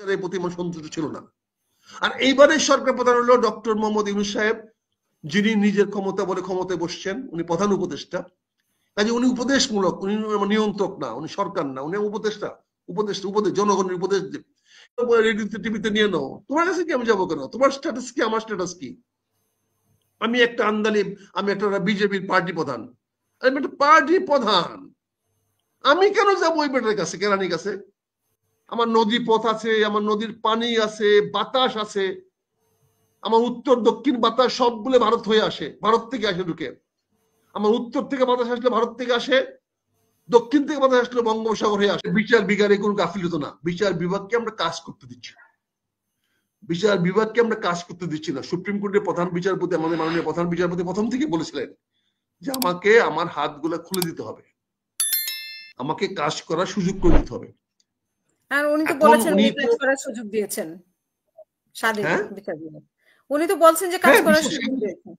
সরকারের প্রতি আমার সন্তুষ্ট ছিল না। আর এইবারের সরকার প্রধান হলো ডক্টর মোহাম্মদ ইউনূস সাহেব, যিনি নিজের ক্ষমতা বলে ক্ষমতায় বসছেন। উনি প্রধান উপদেষ্টা, কাজে উনি উপদেশমূলক, উনি নিয়ন্ত্রক না, উনি সরকার না, উনি উপদেষ্টা। উপদেশ জনগণের উপদেশ রেডিওতে টিভিতে নিয়ে নাও। তোমার কাছে কি আমি যাবো কেন? তোমার স্ট্যাটাস কি, আমার স্ট্যাটাস কি? আমি একটা আন্দালিব, আমি একটা বিজেপির পার্টি প্রধান, আমি একটা পার্টি প্রধান, আমি কেন যাবো ওই বেটার কাছে, কেরানির কাছে? আমার নদী পথ আছে, আমার নদীর পানি আছে, বাতাস আছে, আমার উত্তর দক্ষিণ বাতাস সবগুলো ভারত হয়ে আসে, ভারত থেকে আসে ঢুকে। আমার উত্তর থেকে বাতাস আসলে ভারত থেকে আসে, দক্ষিণ থেকে বাতাস আসলে বঙ্গোপসাগর হয়ে আসে। বিচার বিভাগে কোনো গাফিলতি না, বিচার বিভাগকে আমরা কাজ করতে দিচ্ছি না, বিচার বিভাগকে আমরা কাজ করতে দিচ্ছি না। সুপ্রিম কোর্টের প্রধান বিচারপতি, আমাদের মাননীয় প্রধান বিচারপতি প্রথম থেকে বলেছিলেন যে আমাকে আমার হাতগুলো খুলে দিতে হবে, আমাকে কাজ করার সুযোগ করে দিতে হবে। আর উনি তো বলেছেন উনি কাজ করার সুযোগ দিয়েছেন স্বাধীন বিচার বিভাগ, উনি তো বলছেন যে কাজ করার সুযোগ দিয়েছেন।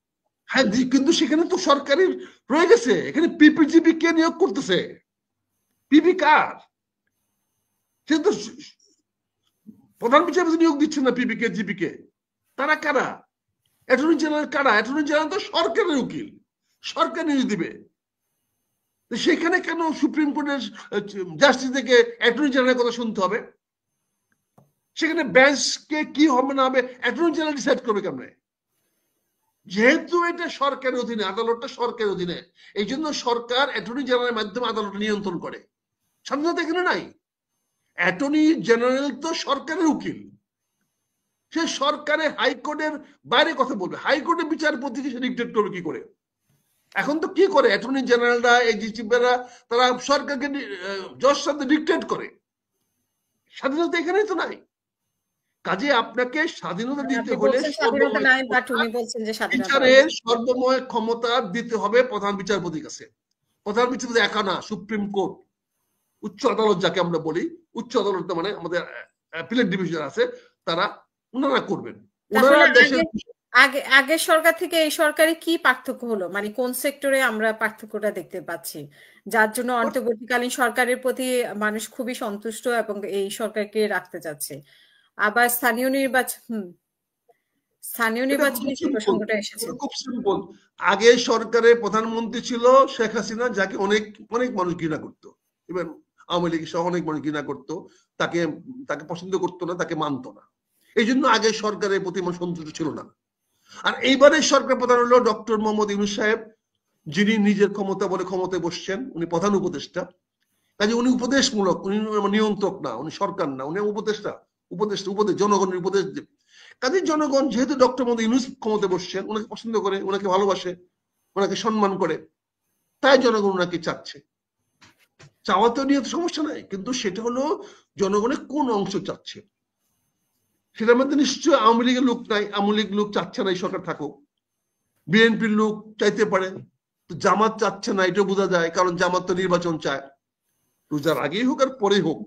হ্যাঁ, কিন্তু সেখানে তো সরকারের রয়ে গেছে, এখানে পিপিজিবি কে নিয়োগ করতেছে? পিপি কার? সে তো প্রধান বিচারপতি নিয়োগ দিচ্ছে না পিপি কে, জিপি কে। তারা কারা? অ্যাটর্নি জেনারেল কারা? অ্যাটর্নি জেনারেল তো সরকারের উকিল, সরকার নিয়োগ দিবে। সেখানে কেন সুপ্রিম কোর্টের জাস্টিস থেকে অ্যাটর্নি জেনারেলের কথা শুনতে হবে? সেখানে বেঞ্চকে কি হবে না হবে অ্যাটর্নি জেনারেল ডিসাইড করবে কেমনে? যেহেতু এটা সরকারের অধীনে, আদালতটা সরকারের অধীনে, এই জন্য সরকার অ্যাটর্নি জেনারেলের মাধ্যমে আদালত নিয়ন্ত্রণ করে। স্বাধীনতা এখানে নাই। অ্যাটর্নি জেনারেল তো সরকারের উকিল, সে সরকারের হাইকোর্টের বাইরে কথা বলবে। হাইকোর্টের বিচারপতিকে সে ডিকটেট করবে কি করে? এখন তো কি করে অ্যাটর্নি জেনারেলরা, এডিজিপিরা, তারা সরকারকে জজ সাহেবদের ডিকটেট করে। স্বাধীনতা এখানে তো নাই। কাজে আপনাকে স্বাধীনতা দিতে হলে বিচারের সর্বময় ক্ষমতা দিতে হবে প্রধান বিচারপতির কাছে। প্রধান বিচারপতি একা না, সুপ্রিম কোর্ট, উচ্চ আদালত যাকে আমরা বলি, উচ্চ আদালত মানে আমাদের অ্যাপিলেট ডিভিশন আছে, তারা ওনারা করবেন। ওনারা দেশের আগের সরকার থেকে এই সরকারে কি পার্থক্য হলো, মানে কোন সেক্টরে আমরা পার্থক্যটা দেখতে পাচ্ছি যার জন্য অন্তর্বর্তীকালীন সরকারের প্রতি মানুষ খুবই সন্তুষ্ট এবং এই সরকারকে রাখতে চাচ্ছে? আবার স্থানীয় নির্বাচনে যে প্রসঙ্গটা এসেছে, খুব সিম্পল। আগে সরকারের প্রধানমন্ত্রী ছিল শেখ হাসিনা, যাকে অনেক অনেক মানুষ ঘৃণা করতো, ইভেন আওয়ামী লীগ সহ অনেক মানুষ ঘৃণা করতো, তাকে পছন্দ করতো না, তাকে মানতো না। এই জন্য আগে সরকারের প্রতি আমার সন্তুষ্ট ছিল না। আর এইবারের সরকার প্রধান হলো ডক্টর মোহাম্মদ ইউনূস সাহেব, যিনি নিজের ক্ষমতা বলে ক্ষমতায় বসছেন। উনি প্রধান উপদেষ্টা, কাজে উনি উপদেশমূলক, উনি নিয়ন্ত্রক না, উনি সরকার না, উনি উপদেষ্টা। উপদেশ জনগণের উপদেশ দেব। কাজে জনগণ যেহেতু ডক্টর মোহাম্মদ ইউনূস ক্ষমতায় বসছেন, ওনাকে পছন্দ করে, ওনাকে ভালোবাসে, ওনাকে সম্মান করে, তাই জনগণ ওনাকে চাচ্ছে। চাওয়া তো নিয়ে সমস্যা নাই, কিন্তু সেটা হলো জনগণের কোন অংশ চাচ্ছে। সেটার মধ্যে নিশ্চয়ই আওয়ামী লীগের লোক নাই, আওয়ামী লীগ লোক চাচ্ছে না এই সরকার থাকুক। বিএনপির লোক চাইতে পারে, জামাত চাচ্ছে না, এটা বোঝা যায়, কারণ জামাত তো নির্বাচন চায়, রোজার আগেই হোক আর পরেই হোক,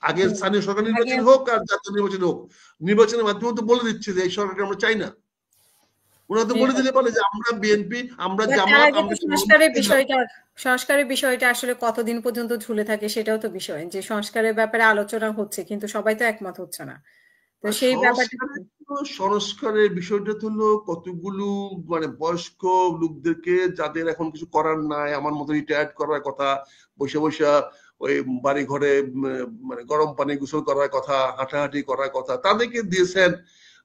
আগের স্থানীয় সরকার নির্বাচন হোক আর জাতীয় নির্বাচন হোক, নির্বাচনের মাধ্যমে তো বলে দিচ্ছে যে এই সরকারকে আমরা চাই না। ওনারা তো বলে দিলে বলে যে আমরা বিএনপি, আমরা জামাত, আমরা সংস্কারের বিষয়টা আসলে কতদিন পর্যন্ত ঝুলে থাকে সেটাও তো বিষয়, যে সংস্কারের ব্যাপারে আলোচনা হচ্ছে কিন্তু সবাই তো একমত হচ্ছে না। তো সেই ব্যাপারটা, সংস্কারের বিষয়টা তো হলো কতগুলো মানে বয়স্ক লোকদেরকে, যাদের এখন কিছু করার নাই, আমার মতো রিটায়ার্ড করার কথা, বসে বসে ওই বাড়ি ঘরে মানে গরম পানি গোসল করার কথা, হাঁটাহাঁটি করার কথা, তাদেরকে দিয়েছেন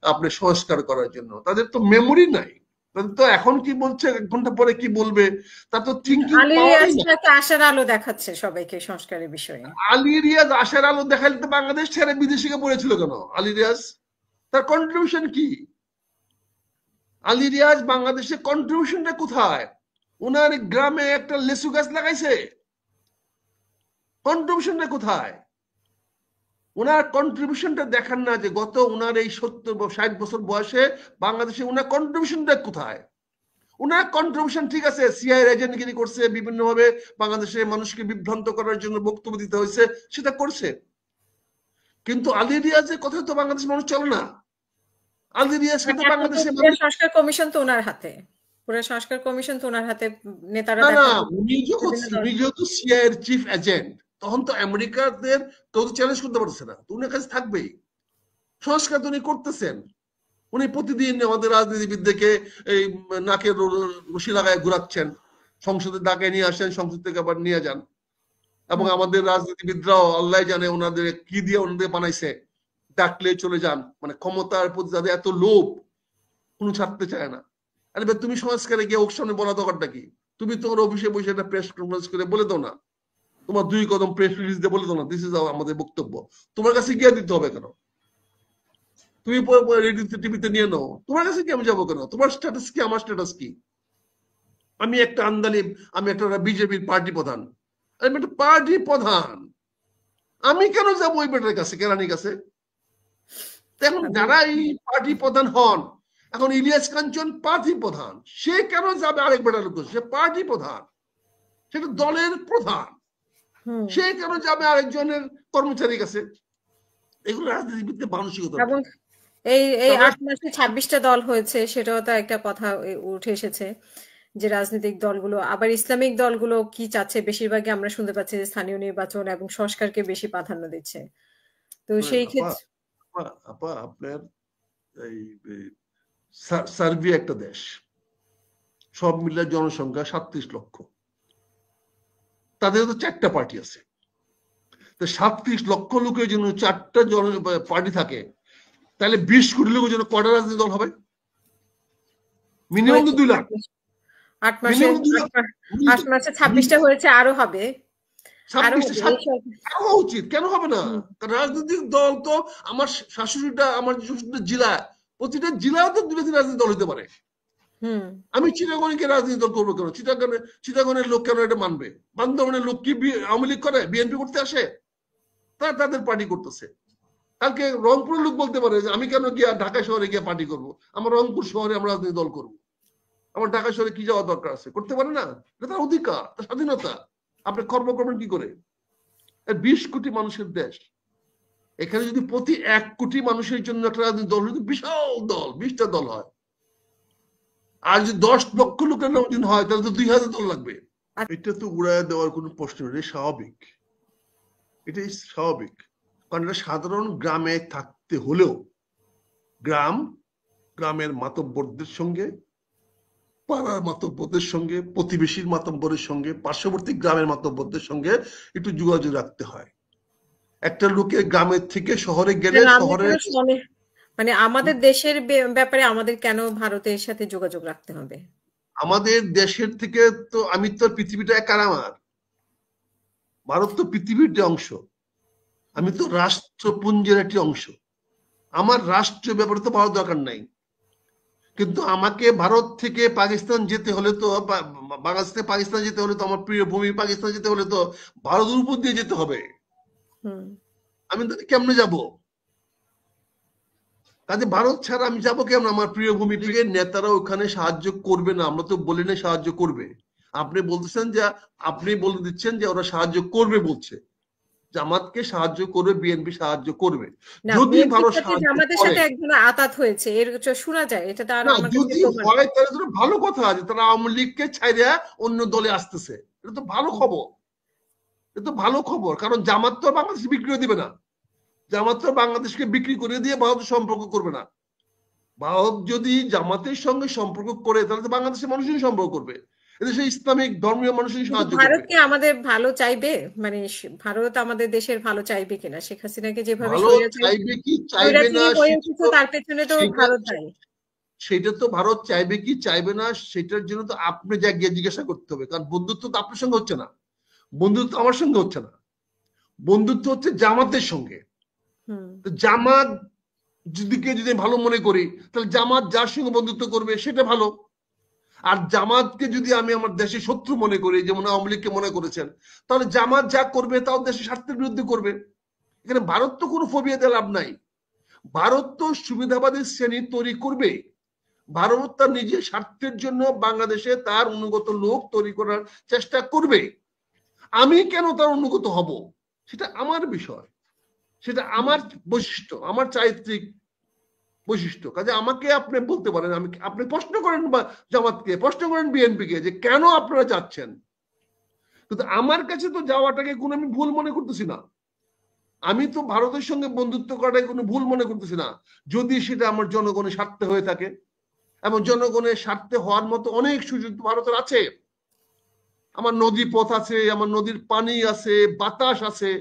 আপনি সংস্কার করার জন্য। তাদের তো মেমোরি নাই, তাদের তো এখন কি বলছে, 1 ঘন্টা পরে কি বলবে, তার তো থিঙ্কিং পাওয়ারই নাই। আশার আলো দেখাচ্ছে সবাইকে সংস্কারের বিষয়ে। আলী রিয়াজ আশার আলো দেখালে তো বাংলাদেশ ছেড়ে বিদেশিকে পড়েছিল কেন? আলী রিয়াজ তার কন্ট্রিবিউশন কি? আলী রিয়াজ বাংলাদেশের কন্ট্রিবিউশনটা কোথায়? ওনার গ্রামে একটা লেসু গাছ লাগাইছে, কন্ট্রিবিউশনটা কোথায়? ওনার কন্ট্রিবিউশনটা দেখান না, যে গত ওনার এই 70-60 বছর বয়সে বাংলাদেশে ওনার কন্ট্রিবিউশনটা কোথায়? ওনার কন্ট্রিবিউশন ঠিক আছে, সিআই এজেন্টগিরি করছে, বিভিন্ন ভাবে বাংলাদেশের মানুষকে বিভ্রান্ত করার জন্য বক্তব্য দিতে হয়েছে, সেটা করছে, কিন্তু আলী রিয়াজের কথা তো বাংলাদেশ মানুষ চলে না। আলী রিয়াজ সাথে বাংলাদেশের সংস্কার কমিশন তো ওনার হাতে, পুরো সংস্কার কমিশন তো ওনার হাতে, নেতারা না, উনি যেহেতু সিআই এর চিফ এজেন্ট, তখন তো আমেরিকাদের কেউ চ্যালেঞ্জ করতে পারছে না, তো উনার কাছে থাকবেই। সংস্কার তো উনি করতেছেন। উনি প্রতিদিন আমাদের রাজনীতিবিদদেরকে এই নাকের রশি লাগায় ঘুরাচ্ছেন, সংসদে ডাকে নিয়ে আসেন, সংসদ থেকে আবার নিয়ে যান। এবং আমাদের রাজনীতিবিদরাও আল্লাহ জানে ওনাদের কি দিয়ে ওনাদের বানাইছে, ডাকলে চলে যান। মানে ক্ষমতার প্রতি যাদের এত লোভ, কোনো ছাড়তে চায় না। আরে ভাই, তুমি সংস্কারে গিয়ে ওর সামনে বলা দরকারটা কি? তুমি তোমার অফিসে বসে একটা প্রেস কনফারেন্স করে বলে দাও না, তোমার 2 কদম প্রেস রিলিজ দিয়ে বলে দাও না, দিস ইজ আমাদের বক্তব্য। তোমার কাছে গিয়ে দিতে হবে কেন? তুমি রেডিওতে টিভিতে নিয়ে নাও, তোমার কাছে কি আমি যাবো কেন? তোমার স্ট্যাটাস কি, আমার স্ট্যাটাস কি? আমি একটা আন্দালিব, আমি একটা বিজেপির পার্টি প্রধান, আমি একটা পার্টি প্রধান, আমি কেন যাবো ওই বেটার কাছে, কেরানির কাছে? এখন যারা এই পার্টি প্রধান হন, এখন ইলিয়াস কাঞ্চন পার্টি প্রধান, সে কেন যাবে আরেক বেটার লোক? সে পার্টি প্রধান, সেটা দলের প্রধান, সে কেন যাবে আরেকজনের কর্মচারীর কাছে? এগুলো রাজনীতিবিদদের মানসিকতা। এবং এই 8 মাসে 26টা দল হয়েছে, সেটাও তো একটা কথা উঠে এসেছে যে রাজনৈতিক দলগুলো, আবার ইসলামিক দলগুলো কি চাচ্ছে, বেশিরভাগই আমরা শুনতে পাচ্ছি যে স্থানীয় নির্বাচন এবং সংস্কারকে বেশি প্রাধান্য দিচ্ছে। তো সেই ক্ষেত্রে আপা আপনার এই সার্বিয়া একটা দেশ, সব মিলে জনসংখ্যা 37 লক্ষ, তাদের তো 4টা পার্টি আছে। 37 লক্ষ লোকের জন্য 4টা পার্টি থাকে, তাহলে 20 কোটি লোকের জন্য কটা রাজনৈতিক দল হবে? মিনিমাম তো 2 লাখ। 8 মাসে 26টা হয়েছে, আরো হবে, আরো উচিত, কেন হবে না? কারণ রাজনৈতিক দল তো আমার শাশুড়িটা, আমার জেলা, প্রতিটা জেলাও তো 2টা রাজনৈতিক দল হতে পারে। আমি চিটাগণকে রাজনৈতিক দল করবো কেন? চিটাগণের লোক কেন এটা মানবে? বান্দরবানের লোক কি আওয়ামী লীগ করে, বিএনপি করতে আসে? তারা তাদের পার্টি করতেছে। কালকে রংপুরের লোক বলতে পারে যে আমি কেন গিয়ে ঢাকা শহরে গিয়ে পার্টি করব, আমার রংপুর শহরে আমরা রাজনৈতিক দল করবো, আমার ঢাকা শহরে কি যাওয়া দরকার আছে? করতে পারে না, এটা তার অধিকার, তার স্বাধীনতা। আপনি কর্ম করবেন কি করে? 20 কোটি মানুষের দেশ, এখানে যদি প্রতি 1 কোটি মানুষের জন্য একটা রাজনৈতিক দল, যদি বিশাল দল, 20টা দল হয়, আর যদি 10 লক্ষ লোকের নাম হয়, তাহলে তো 2000 দল লাগবে। এটা তো উড়ায় দেওয়ার কোনো প্রশ্ন নেই, স্বাভাবিক, এটাই স্বাভাবিক। কারণ এটা সাধারণ গ্রামে থাকতে হলেও গ্রামের মাতব্বরদের সঙ্গে, পাড়ার মাতব্বরদের সঙ্গে, প্রতিবেশীর মাতব্বরের সঙ্গে, পার্শ্ববর্তী গ্রামের মাতব্বরদের সঙ্গে একটু যোগাযোগ রাখতে হয়। একটা লোকের গ্রামের থেকে শহরে গেলে শহরের মানে আমাদের দেশের ব্যাপারে আমাদের কেন ভারতের সাথে যোগাযোগ রাখতে হবে? আমাদের দেশের থেকে তো আমি তো পৃথিবীটা একার, আমার ভারত তো পৃথিবীর যে অংশ, আমি তো রাষ্ট্রপুঞ্জের একটি অংশ, আমার রাষ্ট্রীয় ব্যাপারে তো পাওয়ার দরকার নাই। কিন্তু আমাকে ভারত থেকে পাকিস্তান যেতে হলে তো, বাংলাদেশ থেকে পাকিস্তান যেতে হলে তো, আমার প্রিয় ভূমি পাকিস্তান যেতে হলে তো ভারতের উপর দিয়ে যেতে হবে। আমি কেমনে যাব? কাজে ভারত ছাড়া আমি যাবো কেমন? আমার প্রিয় ভূমি থেকে নেতারা ওখানে সাহায্য করবে না, আমরা তো বলি না সাহায্য করবে। আপনি বলতেছেন যে, আপনি বলে দিচ্ছেন যে ওরা সাহায্য করবে, বলছে জামাতকে সাহায্য করবে, বিএনপি সাহায্য করবে। যদি ভারত জামাতের সাথে একজন আতাত হয়েছে, এর শোনা যায়, এটা তো আরো যদি হয় তাহলে তো ভালো কথা আছে, তারা আওয়ামী লীগকে ছাইড়া অন্য দলে আসতেছে, এটা তো ভালো খবর। এটা তো ভালো খবর, কারণ জামাত তো বাংলাদেশ বিক্রি দিবে না, জামাত তো বাংলাদেশকে বিক্রি করে দিয়ে ভারতের সম্পর্ক করবে না। ভারত যদি জামাতের সঙ্গে সম্পর্ক করে, তাহলে তো বাংলাদেশের মানুষেরই সম্পর্ক করবে, এদেশে ইসলামিক ধর্মীয় মানুষেরই সাহায্য করবে। ভারত কি আমাদের ভালো চাইবে? মানে ভারত আমাদের দেশের ভালো চাইবে কিনা? শেখ হাসিনাকে যেভাবে চাইবে কি চাইবে না, তার পেছনে তো ভারত দায়ী। সেটা তো ভারত চাইবে কি চাইবে না, সেটার জন্য তো আপনি যা গিয়ে জিজ্ঞাসা করতে হবে। কারণ বন্ধুত্ব তো আপনার সঙ্গে হচ্ছে না, বন্ধুত্ব আমার সঙ্গে হচ্ছে না, বন্ধুত্ব হচ্ছে জামাতের সঙ্গে। জামাত যদি ভালো মনে করি, তাহলে জামাত যার সঙ্গে বন্ধুত্ব করবে সেটা ভালো। আর জামাতকে যদি আমি আমার দেশের শত্রু মনে করি, যেমন আওয়ামী লীগকে মনে করেছেন, তাহলে জামাত যা করবে তাও দেশের স্বার্থের বিরুদ্ধে করবে। এখানে ভারত তো কোনো ফোবিয়া দিয়ে লাভ নাই। ভারত তো সুবিধাবাদী শ্রেণী তৈরি করবে। ভারত তার নিজের স্বার্থের জন্য বাংলাদেশে তার অনুগত লোক তৈরি করার চেষ্টা করবে। আমি কেন তার অনুগত হব, সেটা আমার বিষয়, সেটা আমার বৈশিষ্ট্য, আমার চারিত্রিক বৈশিষ্ট্য। কাজে আমাকে আপনি বলতে পারেন, আপনি প্রশ্ন করেন বা জামাতকে, প্রশ্ন করেন বিএনপিকে যে কেন আপনারা যাচ্ছেন, কিন্তু আমার কাছে তো যাওয়াটাকে কোনো আমি ভুল মনে করতেছি না। আমি তো ভারতের সঙ্গে বন্ধুত্ব করাটাই কোনো ভুল মনে করতেছি না, যদি সেটা আমার জনগণের স্বার্থে হয়ে থাকে। এবং জনগণের স্বার্থে হওয়ার মতো অনেক সুযোগ ভারতের আছে। আমার নদী পথ আছে, আমার নদীর পানি আছে, বাতাস আছে,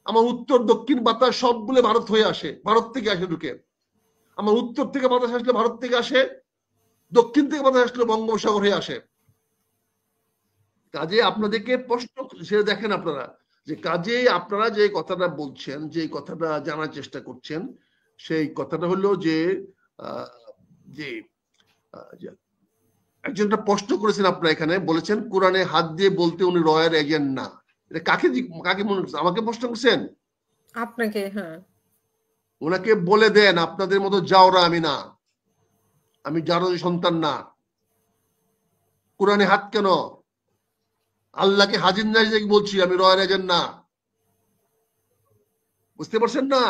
আমার উত্তর দক্ষিণ বাতাস সবগুলো ভারত হয়ে আসে, ভারত থেকে আসে ঢুকে। আমার উত্তর থেকে বাতাস আসলে ভারত থেকে আসে, দক্ষিণ থেকে বাতাস আসলে বঙ্গোপসাগর হয়ে আসে। কাজে আপনাদেরকে প্রশ্ন সে দেখেন আপনারা, যে কাজে আপনারা যে কথাটা বলছেন, যে কথাটা জানার চেষ্টা করছেন, সেই কথাটা হলো যে যে একজনটা প্রশ্ন করেছেন আপনারা এখানে, বলেছেন কোরআনে হাত দিয়ে বলতে উনি রয়্যাল এজেন্ট না। এটা কাকে কাকে মনে করছেন? আমাকে প্রশ্ন করছেন? আপনাকে। হ্যাঁ, ওনাকে বলে দেন আপনাদের মতো যাওরা আমি না, আমি যারো সন্তান না। কোরআনে হাত কেন? আল্লাহকে হাজির নাজির বলছি, আমি রয়্যাল এজেন্ট না। বুঝতে পারছেন না?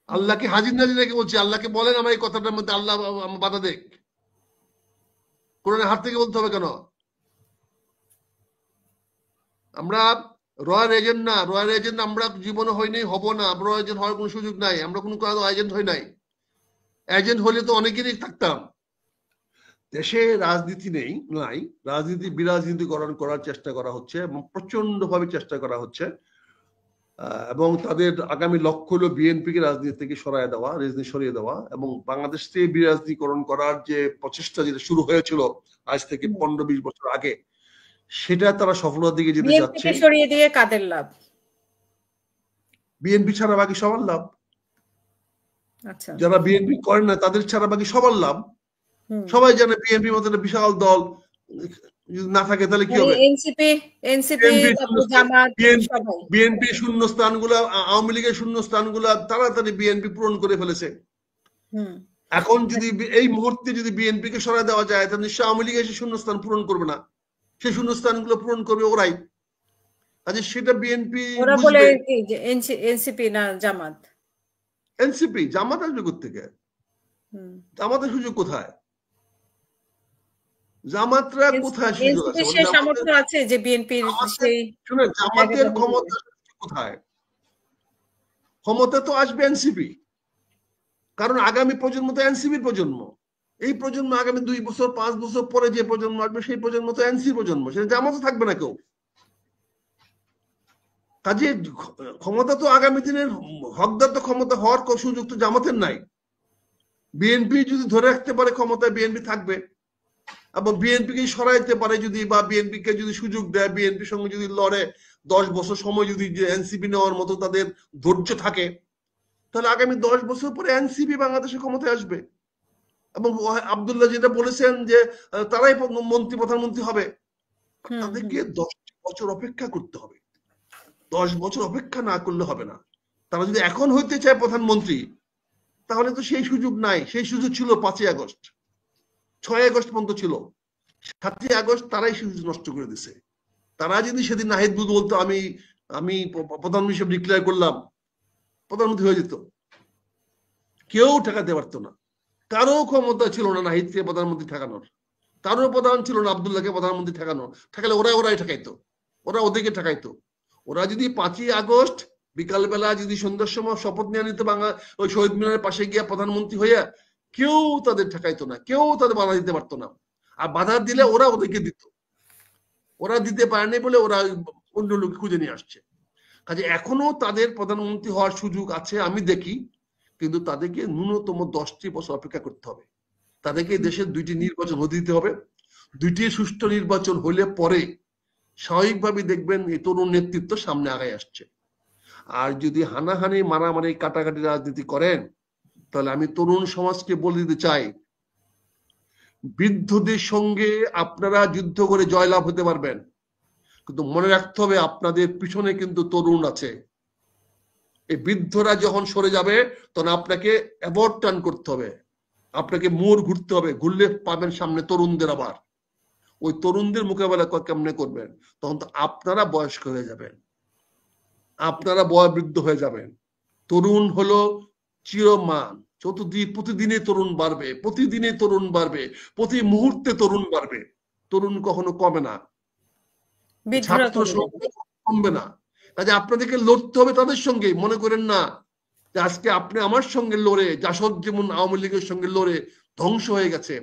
আল্লাহকে হাজির নাজির রেখে বলছি। আল্লাহকে বলেন আমার এই কথাটার মধ্যে আল্লাহ আমার বাধা দেখ। কোরআনে হাত থেকে বলতে হবে কেন? আমরা রয়্যাল এজেন্ট না, রয়্যাল এজেন্ট আমরা জীবনে হয়নি, হব না। আমরা এজেন্ট হওয়ার কোনো সুযোগ নাই, আমরা কোনো এজেন্ট হই নাই। এজেন্ট হলে তো অনেকেরই থাকতাম। দেশে রাজনীতি নাই, রাজনীতি বিরাজনীতিকরণ করার চেষ্টা করা হচ্ছে এবং প্রচন্ড ভাবে চেষ্টা করা হচ্ছে। এবং তাদের আগামী লক্ষ্য হলো বিএনপিকে রাজনীতি থেকে সরিয়ে দেওয়া এবং বাংলাদেশ থেকে বিরাজনীতিকরণ করার যে প্রচেষ্টা যেটা শুরু হয়েছিল আজ থেকে 15-20 বছর আগে, সেটা তারা সফলতার দিকে যেতে যাচ্ছে। সরিয়ে দিয়ে কাদের লাভ? বিএনপি ছাড়া বাকি সবার লাভ। আচ্ছা, যারা বিএনপি করেন না তাদের ছাড়া বাকি সবার লাভ। সবাই জানে বিএনপি মতো একটা বিশাল দল না থাকে তাহলে কি হবে? বিএনপি শূন্য স্থানগুলা, আওয়ামী লীগের শূন্য স্থানগুলা তাড়াতাড়ি বিএনপি পূরণ করে ফেলেছে। এখন যদি এই মুহূর্তে যদি বিএনপি কে সরাই দেওয়া যায় তাহলে নিশ্চয় আওয়ামী লীগ এসে শূন্য স্থান পূরণ করবে না, সেই শূন্য স্থানগুলো পূরণ করবে ওরাই। আচ্ছা, সেটা বিএনপি বুঝবে। এনসিপি না জামাত? এনসিপি। জামাত আসবে কোত্থেকে? জামাতের সুযোগ কোথায়? জামাতরা কোথায় সুযোগ আছে? সামর্থ্য আছে যে বিএনপির সেই শুনেন, জামাতের ক্ষমতা কোথায়? ক্ষমতা তো আসবে এনসিপি, কারণ আগামী প্রজন্ম তো এনসিপির প্রজন্ম। এই প্রজন্ম আগামী 2 বছর 5 বছর পরে যে প্রজন্ম আসবে সেই প্রজন্ম তো এনসি প্রজন্ম, সেটা জামাতে থাকবে না কেউ। কাজে ক্ষমতা তো আগামী দিনের হকদার তো ক্ষমতা হওয়ার সুযোগ তো জামাতের নাই। বিএনপি যদি ধরে রাখতে পারে ক্ষমতায়, বিএনপি থাকবে। এবং বিএনপি কে সরাইতে পারে যদি, বা বিএনপি কে যদি সুযোগ দেয়, বিএনপির সঙ্গে যদি লড়ে 10 বছর সময় যদি এনসিপি নেওয়ার মতো তাদের ধৈর্য থাকে, তাহলে আগামী 10 বছর পরে এনসিপি বাংলাদেশের ক্ষমতায় আসবে। এবং আব্দুল্লাহ যেটা বলেছেন যে তারাই মন্ত্রী প্রধানমন্ত্রী হবে, তাদেরকে 10 বছর অপেক্ষা করতে হবে। 10 বছর অপেক্ষা না করলে হবে না। তারা যদি এখন হইতে চায় প্রধানমন্ত্রী, তাহলে তো সেই সুযোগ নাই। সেই সুযোগ ছিল 5ই আগস্ট, 6ই আগস্ট পর্যন্ত ছিল। 7ই আগস্ট তারাই সুযোগ নষ্ট করে দিছে। তারা যদি সেদিন নাহিদ বলতো আমি প্রধানমন্ত্রী হিসেবে ডিক্লেয়ার করলাম, প্রধানমন্ত্রী হয়ে যেত। কেউ ঠেকাতে পারতো না। কারো ক্ষমতা ছিল না নাহিদকে প্রধানমন্ত্রী ঠেকানোর, কারো প্রধান ছিল না আব্দুল্লাহকে প্রধানমন্ত্রী ঠেকানোর। ঠেকালে ওরাই ঠেকাইতো, ওরা ওদেরকে ঠেকাইতো। ওরা যদি 5ই আগস্ট বিকালবেলা যদি সন্ধ্যার সময় শপথ নিয়ে নিত ওই শহীদ মিনারের পাশে গিয়া প্রধানমন্ত্রী হইয়া, কেউ তাদের ঠেকাইতো না, কেউ তাদের বাধা দিতে পারতো না। আর বাধা দিলে ওরা ওদেরকে দিত। ওরা দিতে পারেনি বলে ওরা অন্য লোক খুঁজে নিয়ে আসছে। কাজে এখনো তাদের প্রধানমন্ত্রী হওয়ার সুযোগ আছে আমি দেখি, কিন্তু তাদেরকে ন্যূনতম 10টি বছর অপেক্ষা করতে হবে। তাদেরকে দেশের 2টি নির্বাচন হতে দিতে হবে। 2টি সুষ্ঠু নির্বাচন হলে পরে স্বাভাবিকভাবে দেখবেন এই তরুণ নেতৃত্ব সামনে আগায় আসছে। আর যদি হানাহানি মারামারি কাটাকাটি রাজনীতি করেন, তাহলে আমি তরুণ সমাজকে বলে দিতে চাই, বৃদ্ধদের সঙ্গে আপনারা যুদ্ধ করে জয়লাভ হতে পারবেন, কিন্তু মনে রাখতে হবে আপনাদের পিছনে কিন্তু তরুণ আছে। এই বৃদ্ধরা যখন সরে যাবে তখন আপনাকে অ্যাবর্ট টার্ন করতে হবে, আপনাকে মোড় ঘুরতে হবে। ঘুরলে পাবেন সামনে তরুণদের। আবার ওই তরুণদের মোকাবেলা কেমনে করবেন? তখন তো আপনারা বয়স্ক হয়ে যাবেন, আপনারা বয়োবৃদ্ধ হয়ে যাবেন। তরুণ হলো চিরমান। প্রতিদিনে তরুণ বাড়বে, প্রতিদিনে তরুণ বাড়বে, প্রতি মুহূর্তে তরুণ বাড়বে। তরুণ কখনো কমে না, ছাত্র সংখ্যা কমবে না। কাজে আপনাদেরকে লড়তে হবে তাদের সঙ্গে। মনে করেন না যে আজকে আপনি আমার সঙ্গে লড়ে, জাসদ যেমন আওয়ামী লীগের সঙ্গে লড়ে ধ্বংস হয়ে গেছে,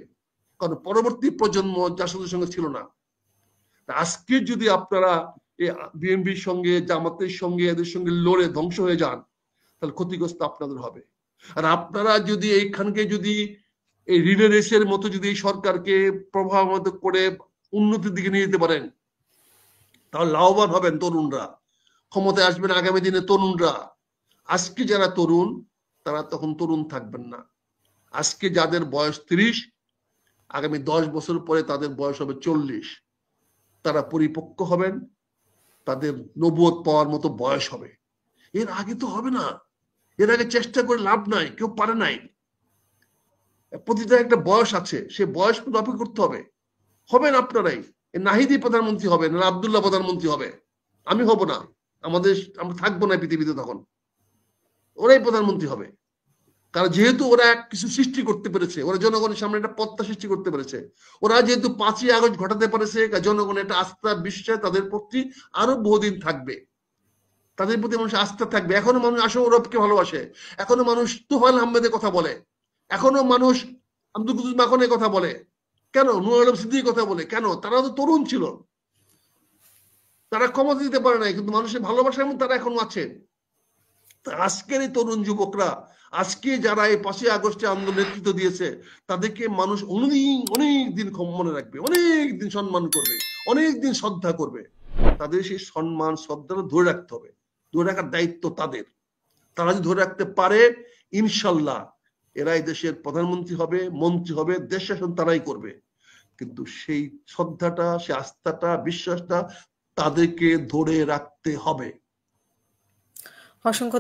কারণ পরবর্তী প্রজন্ম জাসদের সঙ্গে ছিল না। আজকে যদি আপনারা বিএনপির সঙ্গে, জামাতের সঙ্গে, এদের সঙ্গে লড়ে ধ্বংস হয়ে যান, তাহলে ক্ষতিগ্রস্ত আপনাদের হবে। আর আপনারা যদি এইখানকে যদি এই রিলে রেসের মতো যদি এই সরকারকে প্রভাবিত করে উন্নতির দিকে নিয়ে যেতে পারেন, তাহলে লাভবান হবেন তরুণরা, ক্ষমতায় আসবেন আগামী দিনে তরুণরা। আজকে যারা তরুণ তারা তখন তরুণ থাকবেন না। আজকে যাদের বয়স 30, আগামী 10 বছর পরে তাদের বয়স হবে 40। তারা পরিপক্ক হবেন, তাদের নবুয়ত পাওয়ার মতো বয়স হবে। এর আগে তো হবে না, এর আগে চেষ্টা করে লাভ নাই, কেউ পারে নাই। প্রতিটা একটা বয়স আছে, সে বয়স কিন্তু অপেক্ষা করতে হবে। হবেন আপনারাই, নাহিদি প্রধানমন্ত্রী হবে না, আব্দুল্লাহ প্রধানমন্ত্রী হবে, আমি হব না। আমরা থাকবো না পৃথিবীতে, তখন ওরাই প্রধানমন্ত্রী হবে। কারণ যেহেতু ওরা কিছু সৃষ্টি করতে পেরেছে, ওরা জনগণের সামনে একটা পথটা সৃষ্টি করতে পেরেছে, ওরা যেহেতু 5ই আগস্ট ঘটাতে পেরেছে, জনগণের একটা আস্থা বিশ্বাস তাদের প্রতি আরো বহুদিন থাকবে, তাদের প্রতি মানুষ আস্থা থাকবে। এখনো মানুষ আসলে ওরবকে ভালোবাসে, এখনো মানুষ তুফান আহমেদের কথা বলে, এখনো মানুষ আব্দুল কুদ্দুস মাখনের কথা বলে। কেন? নূর আলম সিদ্দিকীর কথা বলে। কেন? তারা তো তরুণ ছিল, তারা ক্ষমতা দিতে পারে নাই, কিন্তু মানুষের ভালোবাসার মধ্যে তারা এখনো আছেন। আজকের এই তরুণ যুবকরা, আজকে যারা এই 5ই আগস্টে আন্দোলন নেতৃত্ব দিয়েছে, তাদেরকে মানুষ অনেক দিন মনে রাখবে, অনেক দিন সম্মান করবে, অনেক দিন শ্রদ্ধা করবে। তাদের সেই সম্মান শ্রদ্ধাটা ধরে রাখতে হবে, ধরে রাখার দায়িত্ব তাদের। তারা যদি ধরে রাখতে পারে, ইনশাল্লাহ এরাই দেশের প্রধানমন্ত্রী হবে, মন্ত্রী হবে, দেশ শাসন তারাই করবে। কিন্তু সেই শ্রদ্ধাটা, সেই আস্থাটা, বিশ্বাসটা তাদেরকে ধরে রাখতে হবে। অসংখ্য